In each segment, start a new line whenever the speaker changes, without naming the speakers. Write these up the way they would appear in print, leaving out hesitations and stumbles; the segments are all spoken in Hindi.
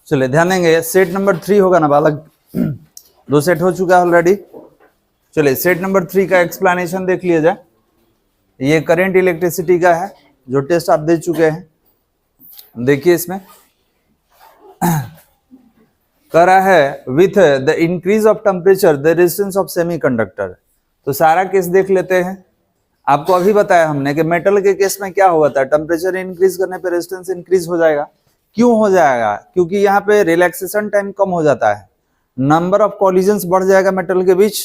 चलिए ध्यान देंगे, सेट नंबर 3 होगा ना बालक, 2 सेट हो चुका है ऑलरेडी। चलिए सेट नंबर 3 का एक्सप्लेनेशन देख लिया जाए। ये करंट इलेक्ट्रिसिटी का है जो टेस्ट आप दे चुके हैं। देखिए इसमें कह रहा है with the increase of temperature the resistance of semiconductor. तो सारा केस देख लेते हैं। आपको अभी बताया हमने कि मेटल के केस में क्या होता है, टेम्परेचर इंक्रीज करने पे रेजिस्टेंस इंक्रीज हो जाएगा। क्यों हो जाएगा? क्योंकि यहाँ पे रिलैक्सेशन टाइम कम हो जाता है, नंबर ऑफ कॉलिजन्स बढ़ जाएगा मेटल के बीच,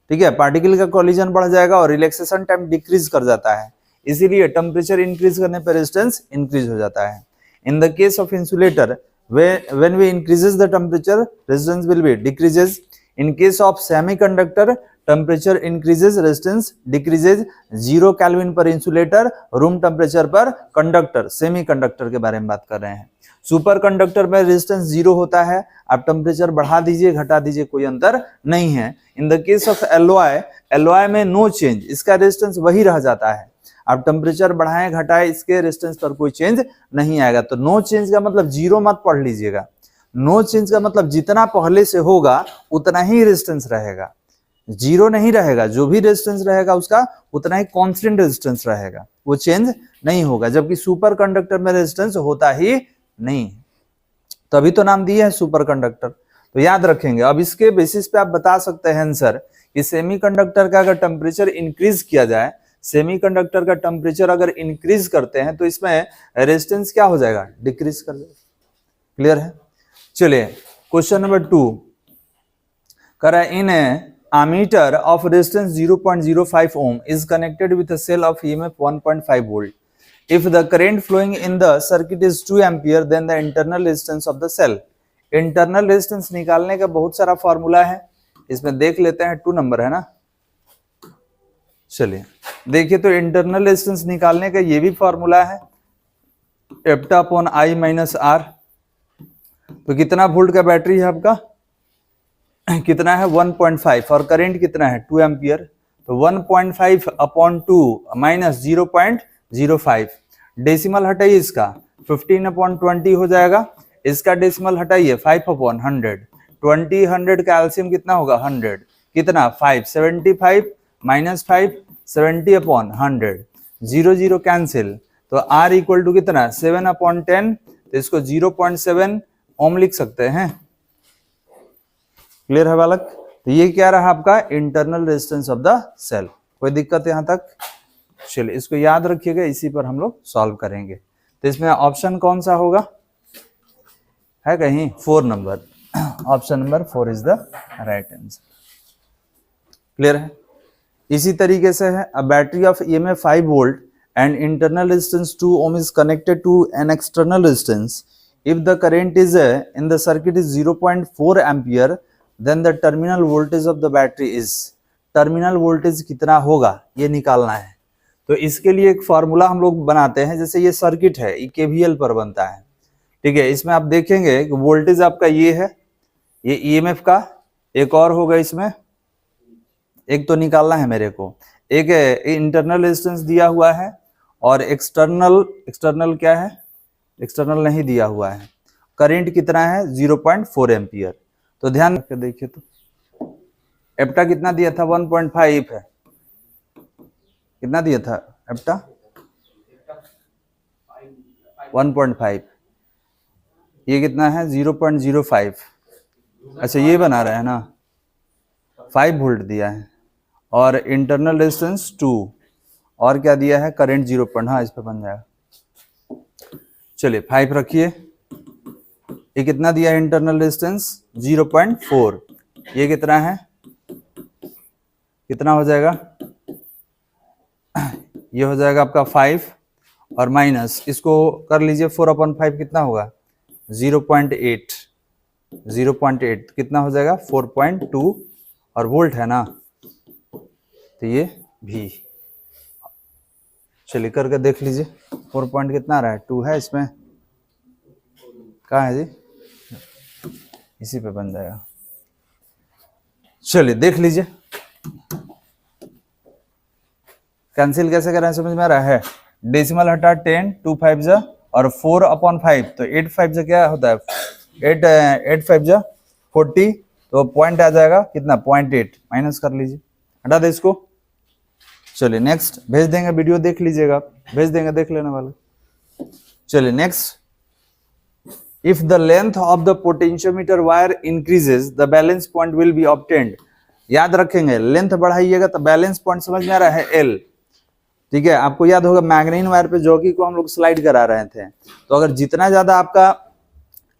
ठीक है, पार्टिकल का कॉलिजन बढ़ जाएगा और रिलैक्सेशन टाइम डिक्रीज कर जाता है। इसीलिए टेम्परेचर इंक्रीज करने पर रेजिस्टेंस इंक्रीज हो जाता है। In the case of insulator when we increases the temperature resistance will be decreases. In case of semiconductor temperature increases resistance decreases. 0 kelvin पर इंसुलेटर, रूम टेम्परेचर पर कंडक्टर, सेमीकंडक्टर के बारे में बात कर रहे हैं। सुपर कंडक्टर में रेजिस्टेंस 0 होता है, आप टेम्परेचर बढ़ा दीजिए घटा दीजिए कोई अंतर नहीं है। In the case of alloy में नो चेंज, इसका रेजिस्टेंस वही रह जाता है, आप टेम्परेचर बढ़ाएं घटाएं इसके रेजिस्टेंस पर कोई चेंज नहीं आएगा। तो नो चेंज का मतलब 0 मत पढ़ लीजिएगा, नो चेंज का मतलब जितना पहले से होगा उतना ही रेजिस्टेंस रहेगा, 0 नहीं रहेगा। जो भी रेजिस्टेंस रहेगा उसका उतना ही कांस्टेंट रेजिस्टेंस रहेगा, वो चेंज नहीं होगा। जबकि सुपर कंडक्टर में रेजिस्टेंस होता ही नहीं, तभी तो नाम दिया है सुपर कंडक्टर। तो याद रखेंगे। अब इसके बेसिस पे आप बता सकते हैं आंसर कि सेमीकंडक्टर का अगर टेम्परेचर इंक्रीज किया जाए, सेमीकंडक्टर का टेम्परेचर अगर इंक्रीज करते हैं तो इसमें रेजिस्टेंस क्या हो जाएगा? डिक्रीज कर जाएगा। क्लियर है? चलिए क्वेश्चन नंबर 2 कर इन ammeter of resistance 0.05 ohm is connected with a cell of EMF 1.5 volt. If the current flowing in the circuit is 2 ampere, then the internal resistance of the cell. Internal resistance निकालने का बहुत सारा फॉर्मूला है, इसमें देख लेते हैं। 2 नंबर है ना। चलिए देखिए, तो इंटरनल रेजिस्टेंस निकालने का ये भी फॉर्मूला है, एप्टा अपॉन आई माइनस आर। तो कितना वोल्ट का बैटरी है आपका? कितना है? 1.5 और करंट कितना है? 2 एम्पियर। तो 1.5 अपॉन 2 माइनस 0.05, डेसिमल हटाइए इसका, 15 अपॉन 20 हो जाएगा। इसका डेसिमल हटाइए, 5 अपॉन 100, 20 100 का एलसीएम कितना होगा? 100, कितना? 5, 75 माइनस 5, 70 अपॉन 100, 0 0 कैंसिल। तो R इक्वल टू कितना? 7 अपॉन 10, तो इसको 0.7 ओम लिख सकते हैं। क्लियर है बालक? तो ये क्या रहा आपका internal resistance of the cell. कोई दिक्कत यहाँ तक? चलिए इसको याद रखिएगा, इसी पर हम लोग सॉल्व करेंगे। तो इसमें ऑप्शन कौन सा होगा? है कहीं? 4 number, option number 4 is the right answer. Clear है? इसी तरीके से है, a battery of EMF 5 volt and internal resistance 2 ohm is connected to an external resistance. If the current is in the circuit is 0.4 ampere, then the terminal voltage of the battery is. Terminal voltage कितना होगा ये निकालना है। तो इसके लिए एक फॉर्मूला हम लोग बनाते हैं। जैसे ये सर्किट है, ये KVL पर बनता है, ठीक है। इसमें आप देखेंगे कि वोल्टेज आपका ये है, ये EMF का एक और होगा, इसमें एक तो निकालना है मेरे को। एक इंटरनल रेजिस्टेंस दिया हुआ है और एक्सटर्नल क्या है? एक्सटर्नल नहीं दिया हुआ है। करंट कितना है? 0.4 एम्पियर। तो ध्यान रख के देखिए, तो एप्टा कितना दिया था? 1.5 है। कितना दिया था एप्टा? 1.5। ये कितना है? 0.05। अच्छा ये बना रहा है ना, 5 वोल्ट दिया है और इंटरनल रेजिस्टेंस 2, और क्या दिया है? करंट 0. हाँ इस पे बन जाएगा। चलिए 5 रखिए। ये कितना दिया है? Internal resistance 0.4। ये कितना है? कितना हो जाएगा? ये हो जाएगा आपका 5 और माइनस इसको कर लीजिए, 4/5 कितना होगा? 0.8। 0.8 कितना हो जाएगा? 4.2 और वोल्ट है ना, तो ये भी। चलिए करके देख लीजिए, 4 पॉइंट कितना आ रहा है? 2 है इसमें। कहाँ है जी? इसी पे बन जाएगा। चलिए देख लीजिए, कैंसिल कैसे करें समझ में आ रहा है? डेसिमल हटा 10, 2 5 जा और 4/5, तो 8 5 जा क्या होता है? 8 8 5 जा 40, तो पॉइंट आ जाएगा कितना 0.8, माइनस कर लीजिए, हटा दे इसको। चलिए नेक्स्ट भेज देंगे, वीडियो देख लीजिएगा, भेज देंगे, देख लेने वाले। चलिए next, if the length of the potentiometer wire increases the balance point will be obtained. याद रखेंगे, लेंथ बढ़ाइएगा तो बैलेंस पॉइंट समझ में आ रहा है एल, ठीक है। आपको याद होगा मैग्नीन वायर पे जॉकी को हम लोग स्लाइड करा रहे थे, तो अगर जितना ज्यादा आपका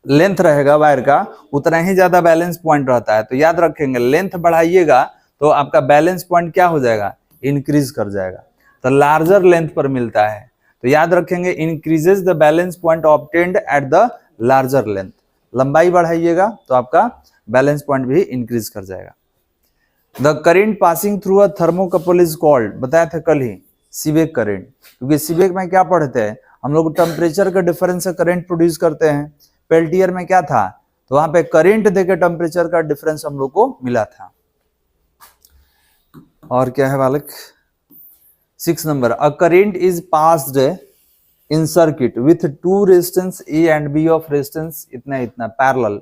लेंथ रहेगा वायर का उतना ही ज्यादा बैलेंस पॉइंट रहता है। तो याद रखेंगे, लेंथ बढ़ाइएगा तो आपका बैलेंस पॉइंट क्या हो जाएगा, इंक्रीज कर जाएगा, तो लार्जर लेंथ पर मिलता है। तो याद रखेंगे, increases the balance point obtained at the larger length. लंबाई बढ़ाइएगा तो आपका बैलेंस पॉइंट भी इंक्रीज कर जाएगा। The current passing through a thermocouple is called, बताया था कल ही, सीबेक करंट। क्योंकि सीबेक में क्या पढ़ते हैं हम लोग, टेम्परेचर के डिफरेंस से करंट प्रोड्यूस करते हैं। पेल्टियर में क्या था, तो वहां पे करंट देके टेम्परेचर का डिफरेंस हम लोग को मिला था। और क्या है बालक, 6 number, a current is passed in circuit with 2 resistance A and B of resistance इतना इतना पैरेलल।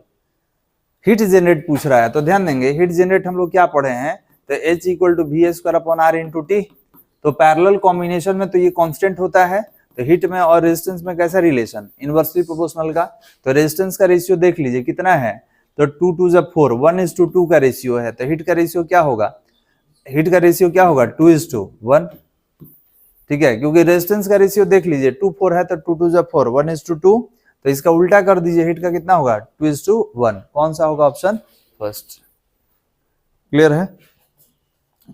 हीट जनरेट पूछ रहा है, तो ध्यान देंगे, हीट जनरेट हम लोग क्या पढ़े हैं, तो H equal to V square upon R into T. तो पैरेलल कॉम्बिनेशन में तो ये कांस्टेंट होता है, तो हीट में और रेजिस्टेंस में कैसा रिलेशन, इनवर्सली प्रोपोर्शनल का। तो रेजिस्टेंस का रेशियो देख लीजिए कितना है, तो 2 2 जब 4, 1:2 का रेशियो है। तो हीट का रेशियो क्या होगा, हीट का रेशियो क्या होगा 2:1, ठीक है। क्योंकि रेजिस्टेंस का रेशियो देख लीजिए 2 4 है, तो 2 2 जब 4, 1:2, तो इसका उल्टा कर दीजिए, हीट का कितना होगा 2:1। कौन सा होगा, ऑप्शन फर्स्ट। क्लियर है।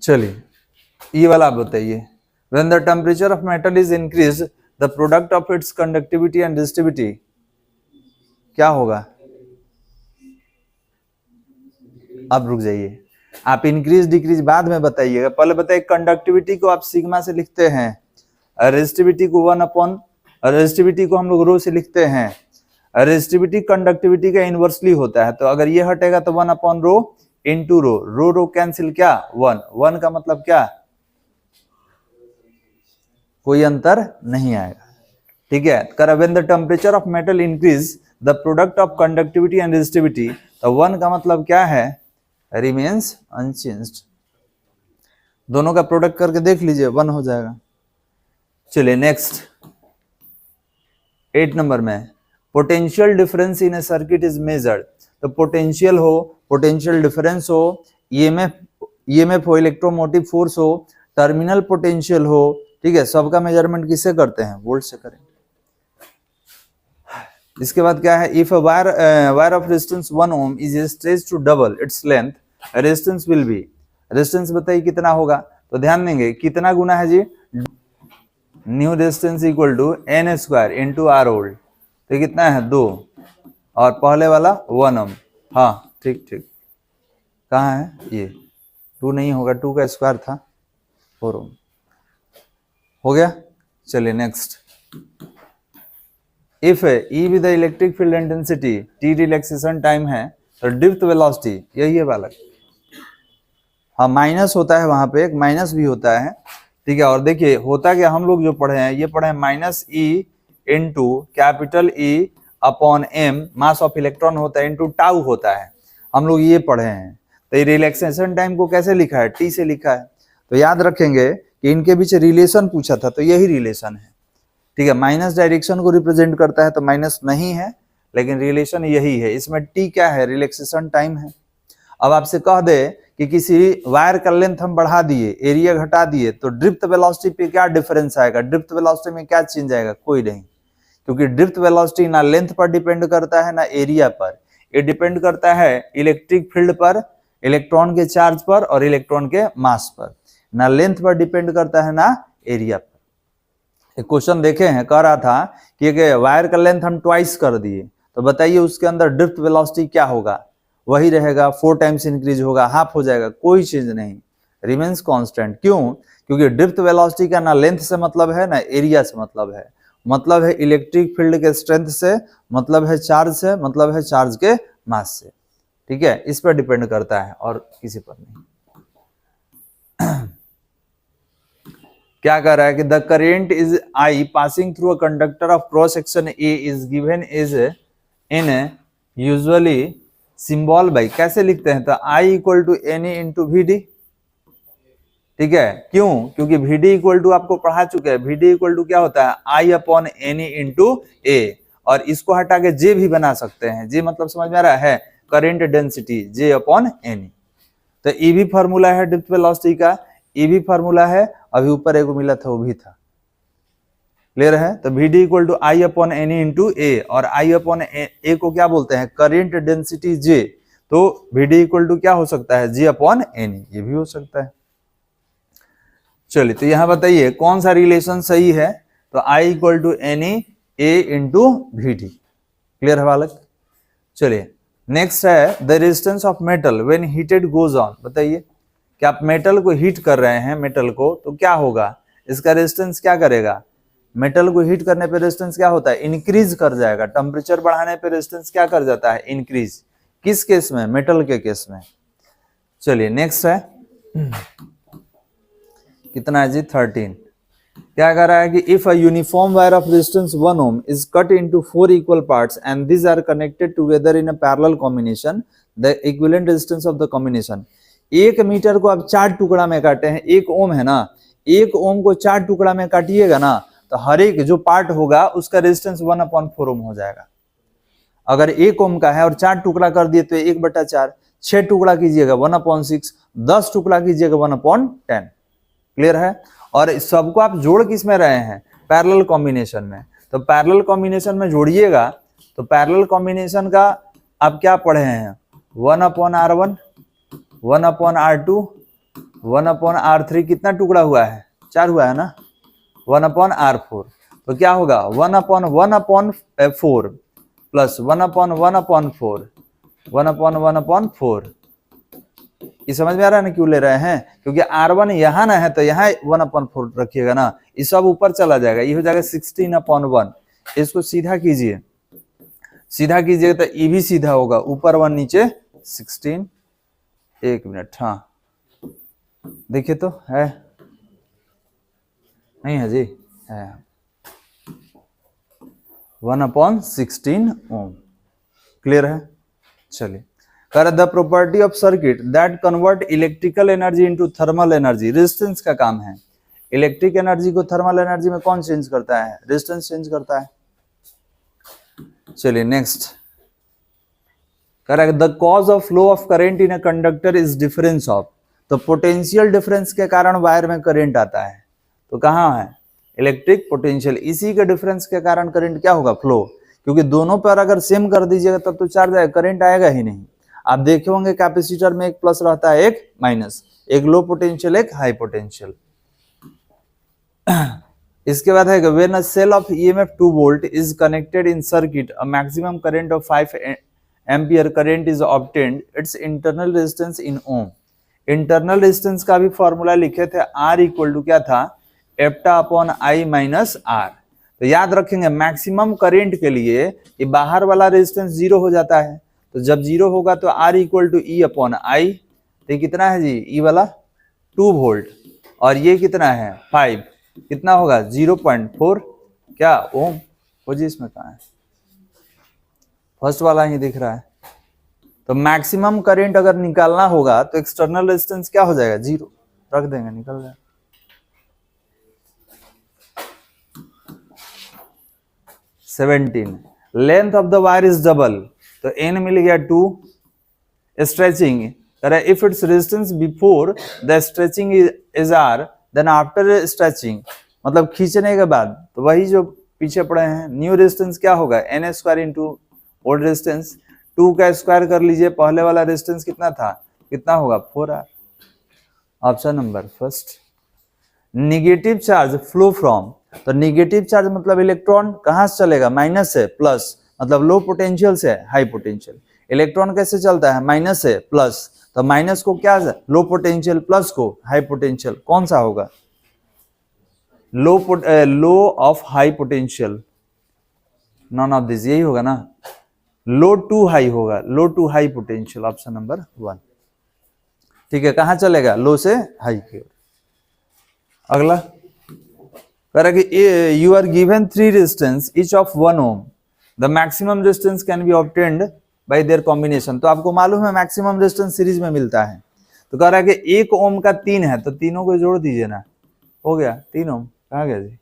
चलिए ये वाला आप बताइए, when the temperature of metal is increase the product of its conductivity and resistivity क्या होगा। अब रुक जाइए, आप इंक्रीज डिक्रीज बाद में बताइएगा, पहले बताइए कंडक्टिविटी को आप सिग्मा से लिखते हैं, रेजिस्टिविटी को 1 अपॉन, रेजिस्टिविटी को हम लोग रो से लिखते हैं। रेजिस्टिविटी कंडक्टिविटी का इनवर्सली होता है, तो अगर ये हटेगा तो 1 अपॉन रो इंटू रो, रो रो कैंसिल, क्या 1 1 का मतलब क्या, कोई अंतर नहीं आएगा, ठीक है। कर when the temperature of metal increase the product of conductivity and resistivity, तो 1 का मतलब क्या है, रिमेन्स अनचेंज्ड। दोनों का प्रोडक्ट करके देख लीजिए 1 हो जाएगा। चलिए नेक्स्ट, 8 नंबर में, potential difference in A circuit is measured. तो पोटेंशियल हो, पोटेंशियल डिफरेंस हो, ईएमएफ हो, इलेक्ट्रोमोटिव फोर्स हो, टर्मिनल पोटेंशियल हो, ठीक है, सबका मेजरमेंट किससे करते हैं, वोल्ट से करें। इसके बाद क्या है, if a wire of resistance 1 ohm is stretched to double its length, resistance will be, resistance बताइए कितना होगा। तो ध्यान देंगे कितना गुना है जी, new resistance equal to n square into r old, तो कितना है 2, और पहले वाला 1 ओम, हाँ ठीक ठीक, कहाँ है ये 2 नहीं होगा, 2 का स्क्वायर था 4 ओम, हो गया। चलिए next, if E with electric field intensity T relaxation time है, तो ड्रिफ्ट वेलोसिटी यही है बालक, हाँ माइनस होता है वहां पे, एक माइनस भी होता है, ठीक है। और देखिए होता क्या, हम लोग जो पढ़े हैं ये पढ़े हैं minus E into capital E upon M, mass of electron होता है, इंटू टाउ होता है, हम लोग ये पढ़े हैं। तो ये रिलैक्सेशन टाइम को कैसे लिखा है, टी से लिखा है। तो याद रखेंगे कि इनके बीच रिलेशन पूछा था, तो यही रिलेशन है, ठीक है। माइनस डायरेक्शन को रिप्रेजेंट करता है, तो माइनस नहीं है, लेकिन रिलेशन यही है। इसमें टी क्या है, रिलैक्सेशन टाइम है। अब आपसे कह दे कि किसी वायर का लेंथ हम बढ़ा दिए, एरिया घटा दिए, तो ड्रिफ्ट वेलोसिटी पे क्या डिफरेंस आएगा, ड्रिफ्ट वेलोसिटी में क्या चेंज आएगा, कोई नहीं, क्योंकि ड्रिफ्ट वेलोसिटी ना लेंथ पर डिपेंड करता है ना एरिया पर, ये डिपेंड करता है इलेक्ट्रिक फील्ड पर, इलेक्ट्रॉन के चार्ज पर और इलेक्ट्रॉन के मास पर, ना लेंथ पर डिपेंड करता है ना एरिया पर। एक क्वेश्चन देखे हैं, कह रहा था कि वायर का लेंथ हम ट्वाइस कर दिए, तो बताइए उसके अंदर ड्रिफ्ट वेलोसिटी क्या होगा, वही रहेगा, 4 टाइम्स इंक्रीज होगा, हाफ हो जाएगा, कोई चीज नहीं, रिमेन्स कांस्टेंट। क्यों, क्योंकि ड्रिफ्ट वेलोसिटी का ना लेंथ से मतलब है ना एरिया से मतलब है, मतलब है इलेक्ट्रिक फील्ड के स्ट्रेंथ से, मतलब है चार्ज से, मतलब है चार्ज के मास से, ठीक है, इस पर डिपेंड करता है और किसी पर नहीं। क्या कह रहा है कि the current is I passing through a conductor of cross section A is given is in usually symbol by कैसे लिखते हैं, तो I equal to n e into v d. ठीक है, क्यों? क्योंकि वी डी इक्वल टू आपको पढ़ा चुके हैं, वी डी इक्वल टू क्या होता है, आई upon N e into A, और इसको हटा के जे भी बना सकते हैं। जे मतलब समझ में आ रहा है, current density J upon N E. तो ई भी फॉर्मूला है डेप्थ वेलोसिटी का, ई भी फॉर्मूला है, अभी ऊपर एक मिला था वो भी था। क्लियर है? तो v d equal to I upon N e into A, और आई अपॉन ए को क्या बोलते हैं, करेंट डेंसिटी जे। तो वी डी इक्वल टू क्या हो सकता है, जे अपॉन एन ई, ये भी हो सकता है। चलिए, तो यहां बताइए कौन सा रिलेशन सही है, तो I equal to n e A into v d. Clear है बालक? चलिए, नेक्स्ट है the resistance of metal when heated goes on. बताइए कि आप मेटल को हीट कर रहे हैं, मेटल को, तो क्या होगा, इसका रेजिस्टेंस क्या करेगा, मेटल को हीट करने पे रेजिस्टेंस क्या होता है, इंक्रीज कर जाएगा। टेम्परेचर बढ़ाने पे रेजिस्टेंस क्या कर जाता है, इंक्रीज। किस केस में, मेटल के केस में। चलिए नेक्स्ट है, कितना है जी, 13। क्या कह रहा है कि if a uniform wire of resistance 1 ohm is cut into 4 equal parts and these are connected together in a parallel combination, the equivalent resistance of the combination. 1 meter को आप 4 टुकड़ा में काटे हैं, 1 ओम है ना, 1 ओम को 4 टुकड़ा में काटिएगा ना, तो हर एक जो पार्ट होगा उसका रेजिस्टेंस 1/4 ओम हो जाएगा। अगर 1 ओम का है और 4 टुकड़ा कर दिए तो 1/4, 6 टुकड़ा कीजिएगा 1/6, 10 टुकड़ा कीजिएगा 1/10। क्लियर है? और सबको आप जोड़ किस में रहे हैं, पैरेलल कॉम्बिनेशन में। तो पैरेलल कॉम्बिनेशन में जोड़िएगा, तो पैरेलल कॉम्बिनेशन का आप क्या पढ़े हैं, 1/R1, 1/R2, 1/R3, कितना टुकड़ा हुआ है, 4 हुआ है ना, 1/R4। तो क्या होगा, 1/1/4 प्लस 1/1/4, 1/1/4। ये समझ में आ रहा है ना क्यों ले रहे हैं, क्योंकि R1 यहाँ ना है तो यहाँ 1/4 रखिएगा ना, ये सब ऊपर चला जाएगा, ये हो जाएगा 16/1। इसको सीधा कीजिए, सीधा कीजिएगा तो ये भी सीधा होगा, ऊपर 1 नीचे 16। 1 मिनट, हाँ देखिए तो है, नहीं है जी, है 1/16 ओम। क्लियर है? चलिए, कर the property of circuit that convert electrical energy into thermal energy. Resistance का काम है, इलेक्ट्रिक एनर्जी को थर्मल एनर्जी में कौन चेंज करता है, रेजिस्टेंस चेंज करता है। चलिए next, correct, the cause of flow of current in a conductor is difference of. तो पोटेंशियल डिफरेंस के कारण वायर में करंट आता है, तो कहाँ है, इलेक्ट्रिक पोटेंशियल, इसी के डिफरेंस के कारण करंट क्या होगा, फ्लो। क्योंकि दोनों पर अगर सेम कर दीजिएगा तब तो चार्ज आएगा, करंट आएगा ही नहीं। आप देखे होंगे कैपेसिटर में एक प्लस रहता है, एक माइनस, एक लो पोटेंशियल, एक हाई पोटेंशियल। इसके बाद है when a cell of EMF 2 volt is connected in circuit, a maximum current of 5 ampere current is obtained, its internal resistance in ohm. Internal resistance का भी फॉर्मूला लिखे थे, R इक्वल टू क्या था, एप्टा अपॉन आई माइनस आर। तो याद रखेंगे मैक्सिमम करंट के लिए ये बाहर वाला रेजिस्टेंस 0 हो जाता है, तो जब 0 होगा तो R equal to E upon I. तो ये कितना है जी, ई वाला 2 वोल्ट, और ये कितना है 5, कितना होगा 0.4 क्या ओम हो जी, इसमें कहाँ है, फर्स्ट वाला ही दिख रहा है। तो मैक्सिमम करंट अगर निकालना होगा तो एक्सटर्नल रेजिस्टेंस क्या हो जाएगा, 0, रख देंगे, निकल जाएगा। 17, length of the wire is double, तो n मिल गया 2, stretching, if its resistance before the stretching is R, then after stretching, मतलब खींचने के बाद, तो वही जो पीछे पड़े हैं, न्यू रेजिस्टेंस क्या होगा, n² इंटू ओल्ड रेजिस्टेंस, 2 का स्क्वायर कर लीजिए, पहले वाला रेजिस्टेंस कितना था, कितना होगा 4R। Option number first. Negative charge flow from, तो निगेटिव चार्ज मतलब इलेक्ट्रॉन कहां से चलेगा, माइनस से प्लस, मतलब लो पोटेंशियल से हाई पोटेंशियल। इलेक्ट्रॉन कैसे चलता है, माइनस से प्लस, तो माइनस को क्या है, लो पोटेंशियल, प्लस को हाई पोटेंशियल, कौन सा होगा, low of high potential, none of this, यही होगा ना, लो टू हाई होगा, low to high potential, option number 1। ठीक है, कहां चलेगा, लो से हाई की ओर। अगला कह रहा कि you are given 3 resistance each of 1 ohm, the maximum resistance can be obtained by their combination. तो आपको मालूम है मैक्सिमम रेजिस्टेंस सीरीज में मिलता है। तो कह रहा है कि 1 ओम का 3 है, तो तीनों को जोड़ दीजिए ना, हो गया 3 ओम। कहाँ गया जी?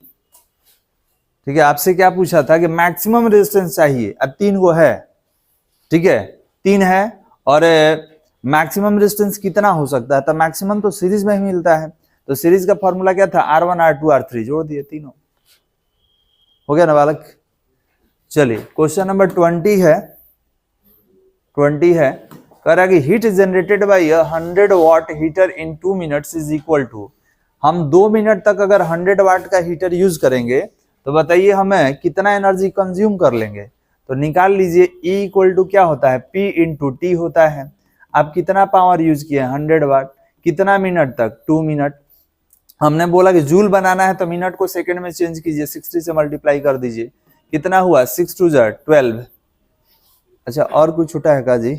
ठीक है, आपसे क्या पूछा था कि मैक्सिमम रेजिस्टेंस चाहिए, अब 3 को है, ठीक है 3 है, और मैक्सिमम रेजिस्टेंस कितना हो सकता है? तो मैक्सिमम तो सीरीज में ही मिलता है। तो सीरीज का फॉर्मूला क्या था? R1 R2 R3, जोड़ दिए तीनों, हो गया ना बालक। चलिए क्वेश्चन नंबर 20 है, कह रहा है कि heat generated by 100 watt heater in 2 minutes is equal to, हम 2 मिनट तक अगर 100 वाट का हीटर यूज करेंगे तो बताइए हमें कितना एनर्जी कंज्यूम कर लेंगे। तो निकाल लीजिए, E इक्वल टू क्या होता है? P इंटू टी होता है। आप कितना पावर यूज किए? 100 वाट। कितना मिनट तक? 2 मिनट। हमने बोला कि जूल बनाना है तो मिनट को सेकंड में चेंज कीजिए, 60 से मल्टीप्लाई कर दीजिए, कितना हुआ? 6 2 12। अच्छा और कुछ छूटा है का जी?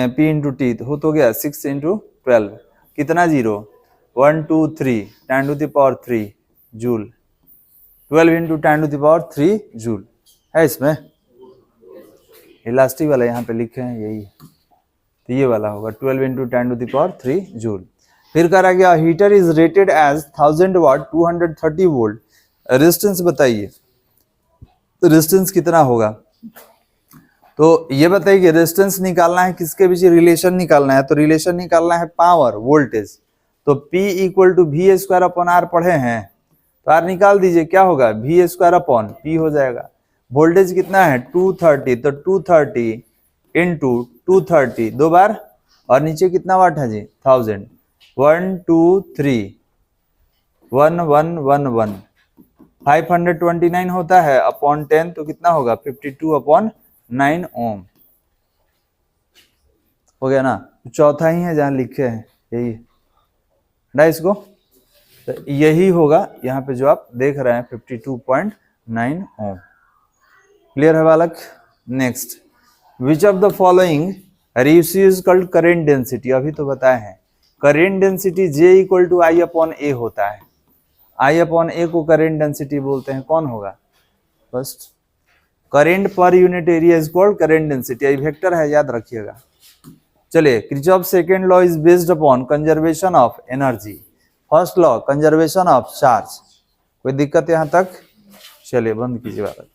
P इंटू टी हो तो गया 6 इंटू 12, कितना zero? 1 2 3 10 to the power 3 joule. 12 into 10 to the power 3 joule है इसमें। इलास्टिक वाला यहाँ पे लिखे हैं, यही तो ये वाला होगा 12 into 10 to the power 3 joule. फिर कह रहा गया heater is rated as 1000 watt 230 volt, resistance बताइए, रेजिस्टेंस कितना होगा? तो ये बताइए कि रेजिस्टेंस निकालना है, किसके बीच रिलेशन निकालना है? तो रिलेशन निकालना है पावर वोल्टेज। तो P equal to V square upon R पढ़े हैं, तो आर निकाल दीजिए, क्या होगा? वी स्क्वायर अपॉन P हो जाएगा। वोल्टेज कितना है? 230, तो 230 इंटू 230 दो बार, और नीचे कितना वाट है जी? 1000। 1 2 3 1 1 1 1 529 होता है अपॉन 10, तो कितना होगा? 52 अपॉन 9 ओम, हो गया ना। चौथा ही है जहां लिखे हैं, यही ना इसको, तो यही होगा यहाँ पे जो आप देख रहे हैं 52.9 ओम। क्लियर है बालक? Next, which of the following ratio is called current density? अभी तो बताए हैं current density J equal to I अपॉन A होता है। I अपॉन A को करेंट डेंसिटी बोलते हैं। कौन होगा? First, current per unit area is called current density, ये वेक्टर है, याद रखिएगा। चलिए, Kirchhoff second law is based upon conservation of energy, first law conservation of charge. कोई दिक्कत यहां तक? चलिए बंद कीजिए बालक।